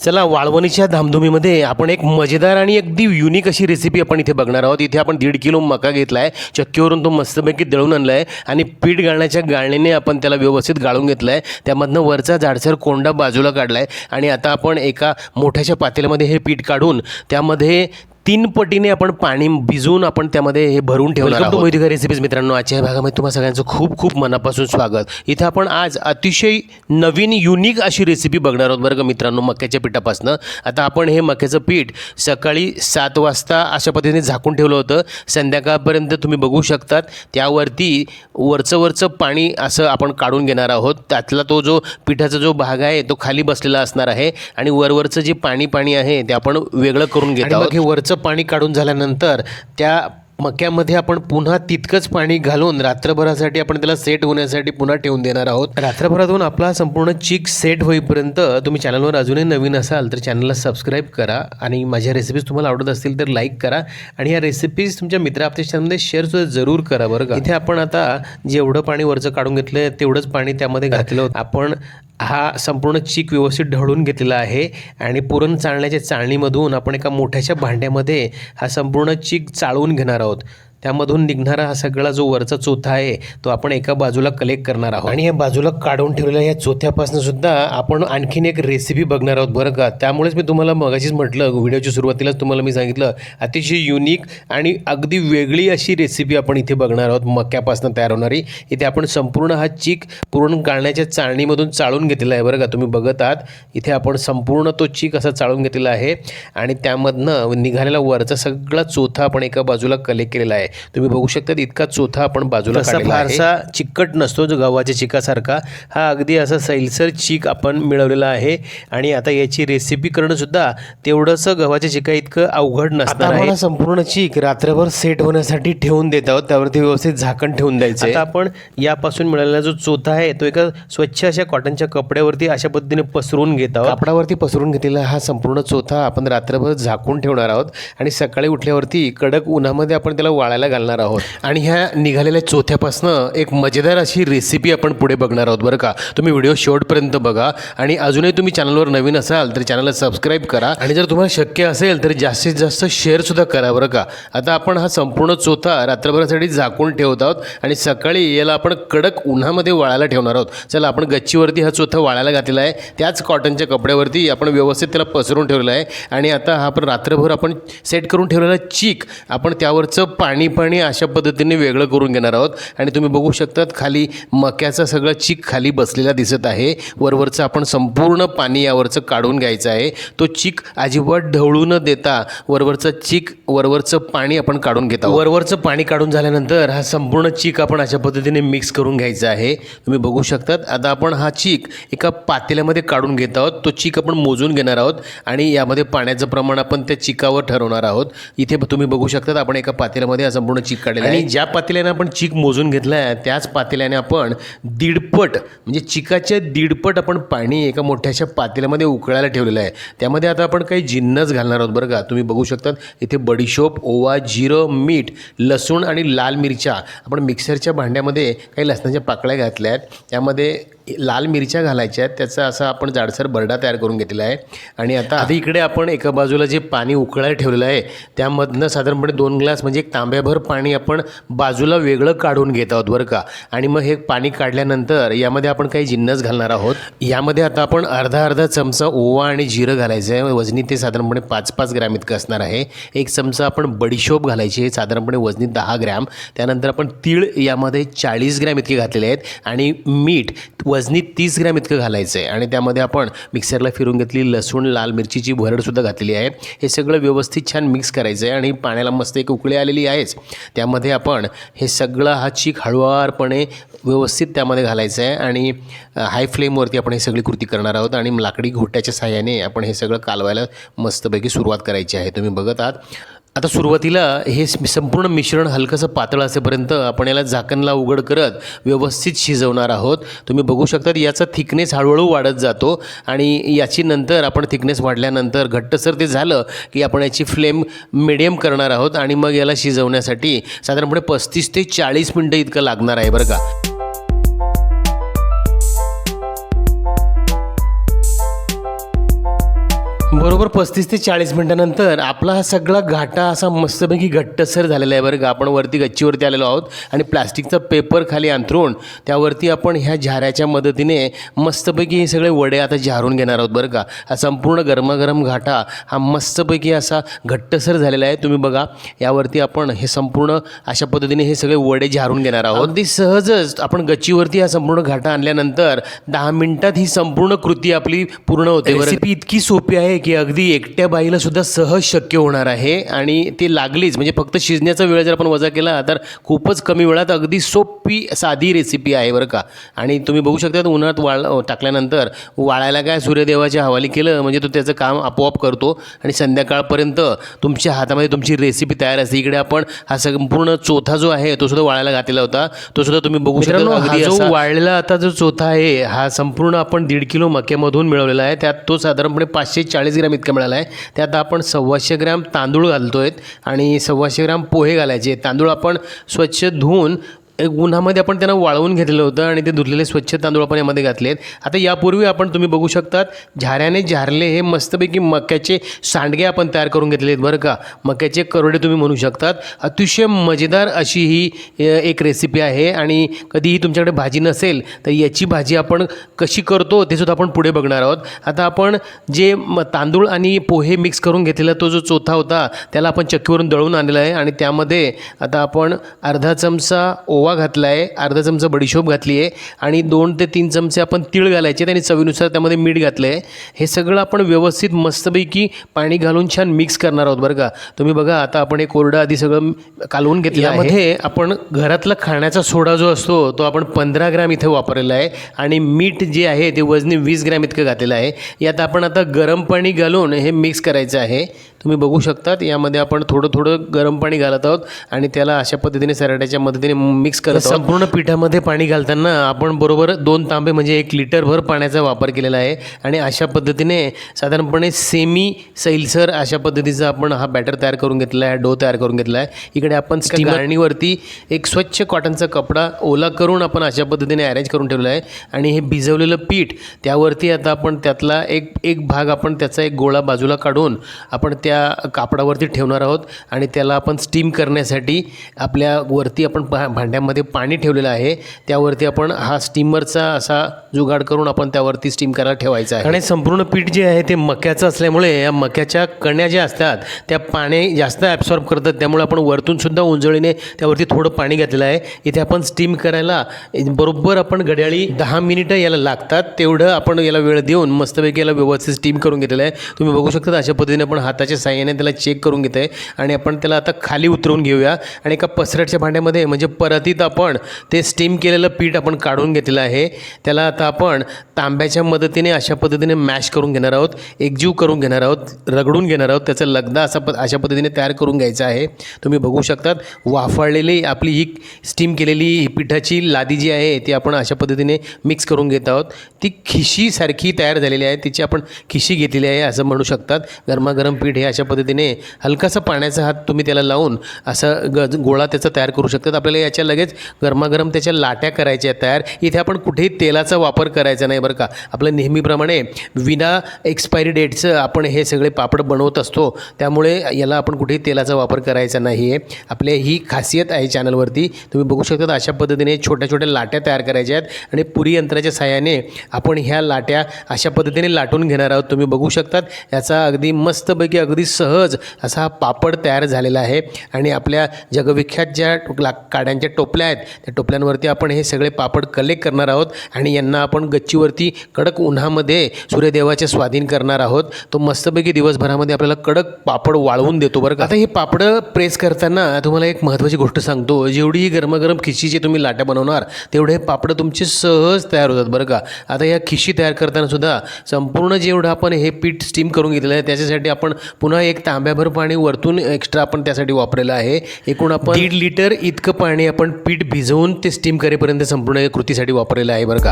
चला वाळवणीच्या धामधुमीमध्ये आपण एक मजेदार आणि अगदी युनिक अशी रेसिपी आपण इथे बघणार आहोत। इथे आपण 1.5 किलो मका घेतला आहे, चक्कीवरून तो मस्तपैकी दळून आणला आहे आणि पीठ गाळण्याच्या गाळणीने आपण त्याला व्यवस्थित गाळून घेतला आहे। त्यामधनं वरचा जाडसर कोंडा बाजूला काढला आहे आणि आता आपण एका मोठ्याशा पातेल्यामध्ये हे पीठ काढून त्यामध्ये 3 पटीने आपण पाणी भिजवून आपण त्यामध्ये हे भरून ठेवणार आहोत। मोहित रेसिपीज मित्रांनो, आजच्या भागामध्ये तुम्हा सगळ्यांचं खूप खूप मनापासून स्वागत। इथे आपण आज अतिशय नवीन युनिक अशी रेसिपी बघणार आहोत बरं का मित्रांनो, मक्याच्या पिठापासून। आता आपण हे मक्याचं पीठ सकाळी 7 वाजता अशा पद्धतीने झाकून ठेवलं होतं, संध्याकाळपर्यंत तुम्ही बघू शकतात। त्यावरती वरचं पाणी असं आपण काढून घेणार आहोत। त्यातला तो जो पिठाचा जो भाग आहे तो खाली बसलेला असणार आहे आणि वरचं जे पाणी आहे ते आपण वेगळं करून घेत आहोत। हे वरचं पाणी काढून झाल्यानंतर त्या मक्यामध्ये आपण पुन्हा तितकंच पाणी घालून रात्रभरासाठी आपण त्याला सेट होण्यासाठी पुन्हा ठेवून देणार आहोत। रात्रभरातून आपला संपूर्ण चीक सेट होईपर्यंत तुम्ही चॅनलवर अजूनही नवीन असाल तर चॅनलला सबस्क्राईब करा आणि माझ्या रेसिपीज तुम्हाला आवडत असतील तर लाईक करा आणि या रेसिपीज तुमच्या मित्रांमध्ये शेअरसुद्धा जरूर करा बरं का। इथे आपण आता जेवढं पाणी वरचं काढून घेतलं तेवढंच पाणी त्यामध्ये घातलं होतं। आपण हा संपूर्ण चीक व्यवस्थित ढवळून घेतलेला आहे आणि पुरण चाळण्याच्या चाळणीमधून आपण एका मोठ्याशा भांड्यामध्ये हा संपूर्ण चीक चाळून घेणार आहोत। त्यामधून निघणारा हा सगळा जो वरचा चोथा आहे तो आपण एका बाजूला कलेक्ट करणार आहोत आणि या बाजूला काढून ठेवलेल्या या चोथ्यापासून सुद्धा आपण आणखीन एक रेसिपी बघणार आहोत बरं का। त्यामुळेच मी तुम्हाला मगाशीच म्हटलं, व्हिडिओच्या सुरुवातीलाच तुम्हाला मी सांगितलं, अतिशय युनिक आणि अगदी वेगळी अशी रेसिपी आपण इथे बघणार आहोत मक्यापासून तयार होणारी। इथे आपण संपूर्ण हा चीक पुरण गाळण्याच्या चाळणीमधून चाळून घेतलेला आहे बरं का। तुम्ही बघत आहात इथे आपण संपूर्ण तो चीक असा चाळून घेतलेला आहे आणि त्यामधनं निघालेला वरचा सगळा चोथा आपण एका बाजूला कलेक्ट केलेला आहे। तुम्ही बघू शकता इतका चोथा आपण बाजूला काढलेला आहे। फारसा चिकट नसतो जो गव्हाच्या चिकासारखा, हा अगदी असा सैलसर चीक आपण मिळवलेला आहे आणि आता याची रेसिपी करणं सुद्धा तेवढंसं गव्हाच्या चिका इतकं अवघड नसणार आहे। संपूर्ण चीक रात्रभर सेट होण्यासाठी ठेवून देत आहोत, त्यावरती व्यवस्थित झाकण ठेवून द्यायचं। आता आपण यापासून मिळालेला जो चोथा आहे तो एका स्वच्छ अशा कॉटनच्या कपड्यावरती अशा पद्धतीने पसरून घेत आहोत। कापडावरती पसरून घेतलेला हा संपूर्ण चोथा आपण रात्रभर झाकून ठेवणार आहोत आणि सकाळी उठल्यावरती कडक उन्हामध्ये आपण त्याला वाळायला घालणार आहोत आणि ह्या निघालेल्या चोथ्यापासनं एक मजेदार अशी रेसिपी आपण पुढे बघणार आहोत बरं का। तुम्ही व्हिडिओ शेवटपर्यंत बघा आणि अजूनही तुम्ही चॅनलवर नवीन असाल तर चॅनलला सबस्क्राईब करा आणि जर तुम्हाला शक्य असेल तर जास्तीत जास्त शेअरसुद्धा करा बरं का। आता आपण हा संपूर्ण चोथा रात्रभरासाठी झाकून ठेवत आहोत आणि सकाळी याला आपण कडक उन्हामध्ये वाळायला ठेवणार आहोत। चला आपण गच्चीवरती हा चोथा वाळायला घातलेला आहे, त्याच कॉटनच्या कपड्यावरती आपण व्यवस्थित त्याला पसरून ठेवलं आहे आणि आता हा आपण रात्रभर आपण सेट करून ठेवलेला चीक आपण त्यावरचं पाणी अशा पद्धतीने वेगळं करून घेणार आहोत आणि तुम्ही बघू शकतात खाली मक्याचा सगळं चीक खाली बसलेला दिसत आहे। वरवरचं आपण संपूर्ण पाणी यावरचं काढून घ्यायचं आहे। तो चीक अजिबात ढवळू न देता वरवरचं पाणी आपण काढून घेत आहोत। वरवरचं पाणी काढून झाल्यानंतर हा संपूर्ण चीक आपण अशा पद्धतीने मिक्स करून घ्यायचा आहे। तुम्ही बघू शकतात आता आपण हा चीक एका पातेल्यामध्ये काढून घेत आहोत। तो चीक आपण मोजून घेणार आहोत आणि यामध्ये पाण्याचं प्रमाण आपण त्या चिकावर ठरवणार आहोत। इथे तुम्ही बघू शकतात आपण एका पातेल्यामध्ये संपूर्ण चीक काढलेला आहे आणि ज्या पातेल्याने आपण चीक मोजून घेतला आहे त्याच पातेल्याने आपण 1.5 पट म्हणजे चिकाच्या 1.5 पट आपण पाणी एका मोठ्याशा पातेल्यामध्ये उकळायला ठेवलेलं आहे। त्यामध्ये आता आपण काही जिन्नस घालणार आहोत बरं का। तुम्ही बघू शकतात इथे बडीशोप, ओवा, जिरं, मीठ, लसूण आणि लाल मिरच्या आपण मिक्सरच्या भांड्यामध्ये काही लसणाच्या पाकळ्या घातल्या आहेत, त्यामध्ये लाल मिरच्या घालायच्या आहेत, त्याचा असा आपण जाडसर बरडा तयार करून घेतलेला आहे आणि आता इकडे आपण एका बाजूला जे पाणी उकळायला ठेवलेलं आहे त्यामधनं साधारणपणे 2 ग्लास म्हणजे एक तांब्याभर पाणी आपण बाजूला वेगळं काढून घेत आहोत बरं का। आणि मग हे पाणी काढल्यानंतर यामध्ये आपण काही जिन्नस घालणार आहोत। यामध्ये आता आपण अर्धा चमचा ओवा आणि जिरं घालायचं आहे, वजनी ते साधारणपणे 5-5 ग्रॅम इतकं असणार आहे। 1 चमचा आपण बडीशोप घालायची आहे, साधारणपणे वजनी 10 ग्रॅम। त्यानंतर आपण तीळ यामध्ये 40 ग्रॅम इतके घातलेले आहेत आणि मीठ वजनी 30 ग्रॅम इतकं घालायचं आहे आणि त्यामध्ये आपण मिक्सरला फिरून घेतली लसूण, लाल मिरचीची भरडसुद्धा घातलेली आहे। हे सगळं व्यवस्थित छान मिक्स करायचं आहे आणि पाण्याला मस्त एक उकळी आलेली आहेच, त्यामध्ये आपण हे सगळं हा चीक हळुवारपणे व्यवस्थित त्यामध्ये घालायचं आहे आणि हाय फ्लेमवरती आपण हे सगळी कृती करणार आहोत आणि लाकडी घोट्याच्या साहाय्याने आपण हे सगळं कालवायला मस्तपैकी सुरुवात करायची आहे। तुम्ही बघत आहात आता सुरुवातीला हे संपूर्ण मिश्रण हलकंसं पातळ असेपर्यंत आपण याला झाकणला उघड करत व्यवस्थित शिजवणार आहोत। तुम्ही बघू शकता याचा थिकनेस हळूहळू वाढत जातो आणि याची नंतर आपण थिकनेस वाढल्यानंतर घट्टसर ते झालं की आपण याची फ्लेम मिडियम करणार आहोत आणि मग याला शिजवण्यासाठी साधारणपणे 35 ते 40 मिनिटं इतकं लागणार आहे बरं का। बरोबर 35 ते 40 मिनिटानंतर आपला हा सगळा घाटा असा मस्तपैकी घट्टसर झालेला आहे बरं का. आपण वरती गच्चीवरती आलेलो आहोत आणि प्लास्टिकचा पेपर खाली अंथरून त्यावरती आपण ह्या झाऱ्याच्या मदतीने मस्तपैकी हे सगळे वडे आता झारून घेणार आहोत बरं का. हा संपूर्ण गरमागरम घाटा हा मस्तपैकी असा घट्टसर झालेला आहे. तुम्ही बघा यावरती आपण हे संपूर्ण अशा पद्धतीने हे सगळे वडे झारून घेणार आहोत. अगदी सहजच आपण गच्चीवरती हा संपूर्ण घाटा आणल्यानंतर 10 मिनिटात ही संपूर्ण कृती आपली पूर्ण होते. रेसिपी इतकी सोपी आहे की अगदी एकट्या बाईला सुद्धा सहज शक्य होणार आहे आणि ते लागलीच म्हणजे फक्त शिजण्याचा वेळ जर आपण वजा केला तर खूपच कमी वेळात अगदी सोपी साधी रेसिपी आहे बरं का. आणि तुम्ही बघू शकता उन्हात टाकल्यानंतर वाळायला काय सूर्यदेवाच्या हवाली केलं म्हणजे तो त्याचं काम आपोआप करतो आणि संध्याकाळपर्यंत तुमच्या हातामध्ये तुमची रेसिपी तयार असते. इकडे आपण हा संपूर्ण चोथा जो आहे तो सुद्धा वाळायला घातलेला होता, तो सुद्धा तुम्ही बघू शकता. अगदी जो वाळलेला आता जो चोथा आहे हा संपूर्ण आपण 1.5 किलो मक्यामधून मिळवलेला आहे. त्यात तो साधारणपणे 540 ग्रॅम इतका मिळाला आहे. त्यात आपण 125 ग्रॅम तांदूळ घालतोय आणि 125 ग्रॅम पोहे घालायचे. तांदूळ आपण स्वच्छ धुवून उन्हामध्ये आपण त्यांना वाळवून घेतलेलं होतं आणि ते धुतलेले स्वच्छ तांदूळ आपण यामध्ये घातले आहेत. आता यापूर्वी आपण तुम्ही बघू शकतात झाऱ्याने झारले हे मस्तपैकी मक्याचे सांडगे आपण तयार करून घेतले आहेत बरं का. मक्याचे करोडे तुम्ही म्हणू शकतात. अतिशय मजेदार अशी ही एक रेसिपी आहे आणि कधीही तुमच्याकडे भाजी नसेल तर याची भाजी आपण कशी करतो ते सुद्धा आपण पुढे बघणार आहोत. आता आपण जे तांदूळ आणि पोहे मिक्स करून घेतलेला तो जो चोथा होता त्याला आपण चक्कीवरून दळून आणलेला आहे आणि त्यामध्ये आता आपण अर्धा चमचा ओवा घातला आहे, अर्धा चमचा बडीशोप घातली आहे आणि 2 ते 3 चमचे आपण तीळ घालायचे आणि चवीनुसार त्यामध्ये मीठ घातलं आहे. हे सगळं आपण व्यवस्थित मस्तपैकी पाणी घालून छान मिक्स करणार आहोत बरं का. तुम्ही बघा आता आपण हे कोरडं आधी सगळं कालवून घेतलं आहे. यामध्ये आपण घरातला खाण्याचा सोडा जो असतो तो आपण 15 ग्रॅम इथे वापरलेला आहे आणि मीठ जे आहे ते वजनी 20 ग्रॅम इतकं घातलेलं आहे. यात आपण आता गरम पाणी घालून हे मिक्स करायचं आहे. तुम्ही बघू शकतात यामध्ये आपण थोडं थोडं गरम पाणी घालत आहोत आणि त्याला अशा पद्धतीने सराट्याच्या मदतीने मिक्स करत आहोत. संपूर्ण पिठामध्ये पाणी घालताना आपण बरोबर 2 तांबे म्हणजे 1 लिटरभर पाण्याचा वापर केलेला आहे आणि अशा पद्धतीने साधारणपणे सेमी सैलसर अशा पद्धतीचा आपण हा बॅटर तयार करून घेतला आहे, डो तयार करून घेतला आहे. इकडे आपण गाळणीवरती एक स्वच्छ कॉटनचा कपडा ओला करून आपण अशा पद्धतीने अरेंज करून ठेवला आहे आणि हे भिजवलेलं पीठ त्यावरती आता आपण त्यातला एक भाग आपण त्याचा एक गोळा बाजूला काढून आपण त्या कापडावरती ठेवणार आहोत आणि त्याला आपण स्टीम करण्यासाठी आपल्या वरती आपण भांड्यामध्ये पाणी ठेवलेलं आहे. त्यावरती आपण हा स्टीमरचा असा जुगाड करून आपण त्यावरती स्टीम करायला ठेवायचा आहे. आणि संपूर्ण पीठ जे आहे ते मक्याचं असल्यामुळे या मक्याच्या कण्या ज्या असतात त्या पाणी जास्त ॲब्सॉर्ब करतात, त्यामुळे आपण वरतून सुद्धा उंजळीने त्यावरती थोडं पाणी घातलेलं आहे. इथे आपण स्टीम करायला बरोबर आपण घड्याळी 10 मिनिटं याला लागतात तेवढं आपण याला वेळ देऊन मस्तपैकी याला व्यवस्थित स्टीम करून घेतलेलं आहे. तुम्ही बघू शकता अशा पद्धतीने आपण हाताच्या साहाय्याने त्याला चेक करून घेत आहे आणि आपण त्याला आता खाली उतरवून घेऊया आणि एका पसरटच्या भांड्यामध्ये म्हणजे परतीत आपण ते स्टीम केलेलं पीठ आपण काढून घेतलेलं आहे. त्याला आता आपण तांब्याच्या मदतीने अशा पद्धतीने मॅश करून घेणार आहोत, एकजीव करून घेणार आहोत, रगडून घेणार आहोत. त्याचा लगदा अशा पद्धतीने तयार करून घ्यायचा आहे. तुम्ही बघू शकतात वाफाळलेली आपली ही स्टीम केलेली ही पिठाची लादी जी आहे ती आपण अशा पद्धतीने मिक्स करून घेत आहोत. ती खिशीसारखी तयार झालेली आहे, तिची आपण खिशी घेतलेली आहे असं म्हणू शकतात. गरमागरम पीठ हे अशा पद्धतीने हलकासा पाण्याचा हात तुम्ही त्याला लावून असा गोळा त्याचा तयार करू शकतात. आपल्याला याच्या लगेच गरमागरम त्याच्या लाट्या करायच्या तयार. इथे आपण कुठेही तेलाचा वापर करायचा नाही बरं का. आपलं नेहमीप्रमाणे विना एक्सपायरी डेटचं आपण हे सगळे पापड बनवत असतो, त्यामुळे याला आपण कुठेही तेलाचा वापर करायचा नाही आहे. आपल्या ही खासियत आहे चॅनलवरती. तुम्ही बघू शकता अशा पद्धतीने छोट्या छोट्या लाट्या तयार करायच्या आहेत आणि पुरी यंत्राच्या साहाय्याने आपण ह्या लाट्या अशा पद्धतीने लाटून घेणार आहोत. तुम्ही बघू शकतात याचा अगदी मस्तपैकी अगदी सहज असा हा पापड तयार झालेला आहे आणि आपल्या जगविख्यात ज्या काड्यांच्या टोपल्या आहेत त्या टोपल्यांवरती आपण हे सगळे पापड कलेक्ट करणार आहोत आणि यांना आपण गच्चीवरती कडक उन्हामध्ये सूर्यदेवाच्या स्वाधीन करणार आहोत. तो मस्तपैकी दिवसभरामध्ये आपल्याला कडक पापड वाळवून देतो बरं का. आता हे पापडं प्रेस करताना तुम्हाला एक महत्त्वाची गोष्ट सांगतो, जेवढी ही गरमागरम खिशीची तुम्ही लाट्या बनवणार तेवढे हे पापडं तुमचे सहज तयार होतात बरं का. आता या खिशी तयार करताना सुद्धा संपूर्ण जेवढं आपण हे पीठ स्टीम करून घेतलेलं आहे त्याच्यासाठी आपण पुन्हा एक तांब्याभर पाणी वरतून एक्स्ट्रा आपण त्यासाठी वापरलेलं आहे. एकूण आपण 1.5 लिटर इतकं पाणी आपण पीठ भिजवून ते स्टीम करेपर्यंत संपूर्ण कृतीसाठी वापरलेलं आहे बरं का.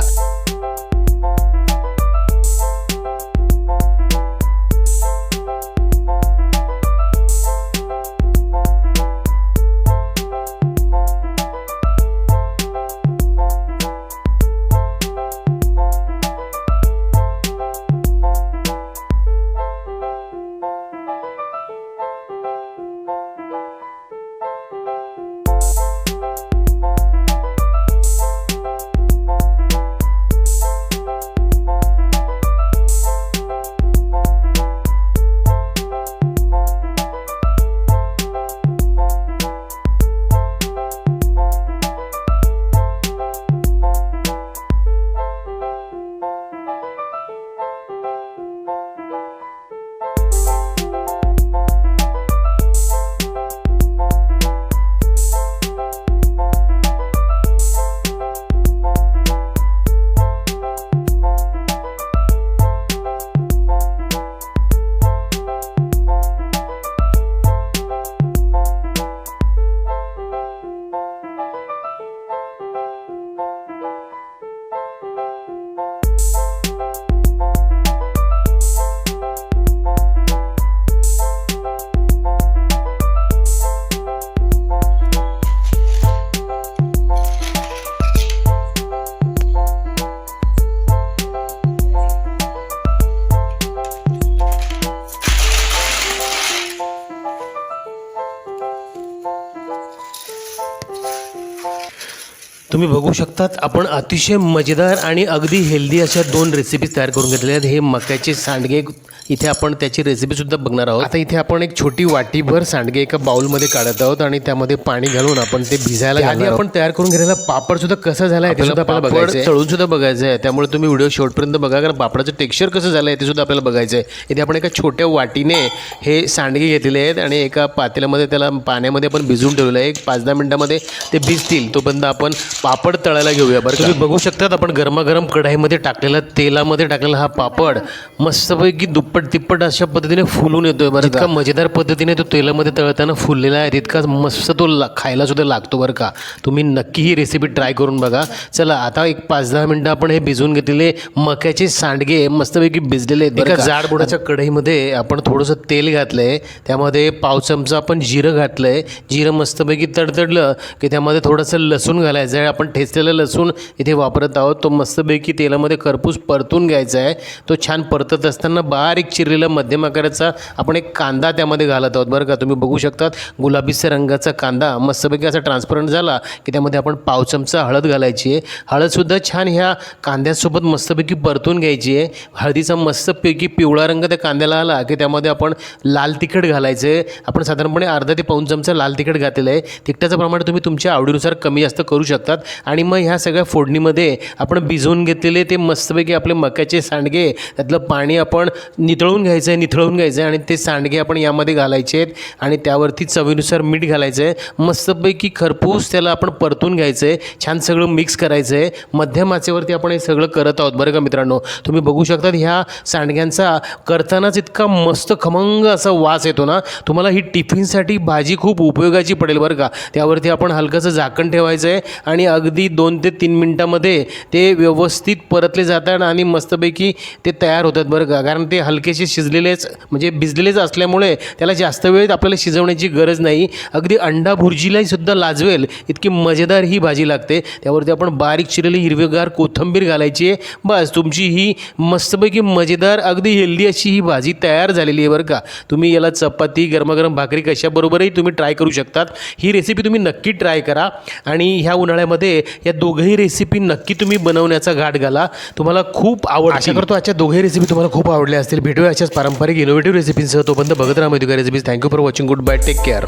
तुम्ही बघू शकतात आपण अतिशय मजेदार आणि अगदी हेल्दी अशा 2 रेसिपीज तयार करून घेतलेल्या आहेत. हे मक्याचे सांडगे इथे आपण त्याची रेसिपीसुद्धा बघणार आहोत. आता इथे आपण एक छोटी वाटीभर सांडगे एका बाउलमध्ये काढत आहोत आणि त्यामध्ये पाणी घालून आपण ते भिजायला घालणार आहोत. आपण तयार करून घेतलेला पापडसुद्धा कसा झाला आहे ते सुद्धा आपल्याला बघायचं आहे, तळून सुद्धा बघायचं आहे. त्यामुळे तुम्ही व्हिडिओ शेवटपर्यंत बघा, कारण पापडाचं टेक्स्चर कसं झालं आहे ते सुद्धा आपल्याला बघायचं आहे. इथे आपण एका छोट्या वाटीने हे सांडगे घेतलेले आहेत आणि एका पातेल्यामध्ये त्याला पाण्यामध्ये आपण भिजवून ठेवलं आहे. 5-10 मिनिटांमध्ये ते भिजतील, तोपर्यंत आपण पापड तळायला घेऊया. बरं, तुम्ही बघू शकतात आपण गरमागरम कढाईमध्ये टाकलेला, तेलामध्ये टाकलेला हा पापड मस्तपैकी दुप्पट तिप्पट अशा पद्धतीने फुलून येतोय. बरं, इतका मजेदार पद्धतीने तो तेलामध्ये तळताना फुललेला आहे, तितकाच मस्त तो खायला सुद्धा लागतो. बरं का, तुम्ही नक्की ही रेसिपी ट्राय करून बघा. चला आता एक 5-10 मिनटं आपण हे भिजवून घेतलेले मक्याचे सांडगे मस्तपैकी भिजलेले आहेत. एका जाड बुडाच्या कढईमध्ये आपण थोडंसं तेल घातलंय, त्यामध्ये पाव चमचा आपण जिरं घातलंय. जिरं मस्तपैकी तडतडलं की त्यामध्ये थोडंसं लसूण घालायचं आहे. आपण ठेचलेलं लसूण इथे वापरत आहोत. तो मस्तपैकी तेलामध्ये खरपूस परतून घ्यायचा आहे. तो छान परतत असताना बारीक चिरलेला मध्यम आकाराचा आपण एक कांदा त्यामध्ये घालत आहोत. बरं का, तुम्ही बघू शकतात गुलाबीच्या रंगाचा कांदा मस्तपैकी असा ट्रान्सपरंट झाला की त्यामध्ये आपण पाव चमचा हळद घालायची आहे. हळदसुद्धा छान ह्या कांद्यासोबत मस्तपैकी परतून घ्यायची आहे. हळदीचा मस्तपैकी पिवळा रंग त्या कांद्याला आला की त्यामध्ये आपण लाल तिखट घालायचं आहे. आपण साधारणपणे अर्धा ते पाऊण चमचा लाल तिखट घातलेलं आहे. तिखटाचं प्रमाण तुम्ही तुमच्या आवडीनुसार कमी जास्त करू शकतात. आणि मग ह्या सगळ्या फोडणीमध्ये आपण भिजवून घेतलेले ते मस्तपैकी आपले मक्याचे सांडगे, त्यातलं पाणी आपण निथळून घ्यायचं आहे आणि ते सांडगे आपण यामध्ये घालायचे आहेत आणि त्यावरती चवीनुसार मीठ घालायचं आहे. मस्तपैकी खरपूस त्याला आपण परतून घ्यायचं आहे. छान सगळं मिक्स करायचं आहे. मध्यम आचेवरती आपण हे सगळं करत आहोत. बरं का मित्रांनो, तुम्ही बघू शकतात ह्या सांडग्यांचा करतानाच इतका मस्त खमंग असा वास येतो ना, तुम्हाला ही टिफिनसाठी भाजी खूप उपयोगाची पडेल. बरं का, त्यावरती आपण हलकंसं झाकण ठेवायचं आहे आणि अगदी 2 ते 3 मिनटामध्ये ते व्यवस्थित परतले जातात आणि मस्तपैकी ते तयार होतात. बरं का, कारण ते हलकेसे शिजलेलेच म्हणजे भिजलेलेच असल्यामुळे त्याला जास्त वेळ आपल्याला शिजवण्याची गरज नाही. अगदी अंडा भुर्जीलाही सुद्धा लाजवेल इतकी मजेदार ही भाजी लागते. त्यावरती आपण बारीक चिरलेली हिरवीगार कोथिंबीर घालायची आहे. बस, तुमची ही मस्तपैकी मजेदार अगदी हेल्दी अशी ही भाजी तयार झालेली आहे. बरं का, तुम्ही याला चपाती, गरमागरम भाकरी कशाबरोबरही तुम्ही ट्राय करू शकतात. ही रेसिपी तुम्ही नक्की ट्राय करा आणि ह्या उन्हाळ्यामध्ये या दोघंही रेसिपी नक्की तुम्ही बनवण्याचा घाट घाला. तुम्हाला खूप आवड. आशा करतो आजच्या दोघंही रेसिपी तुम्हाला खूप आवडल्या असतील. भेटूया अशाच पारंपरिक इनोव्हेटिव्ह रेसिपींसह. तोपर्यंत बघत राहा recipes. Thank you for watching. Good bye, take care.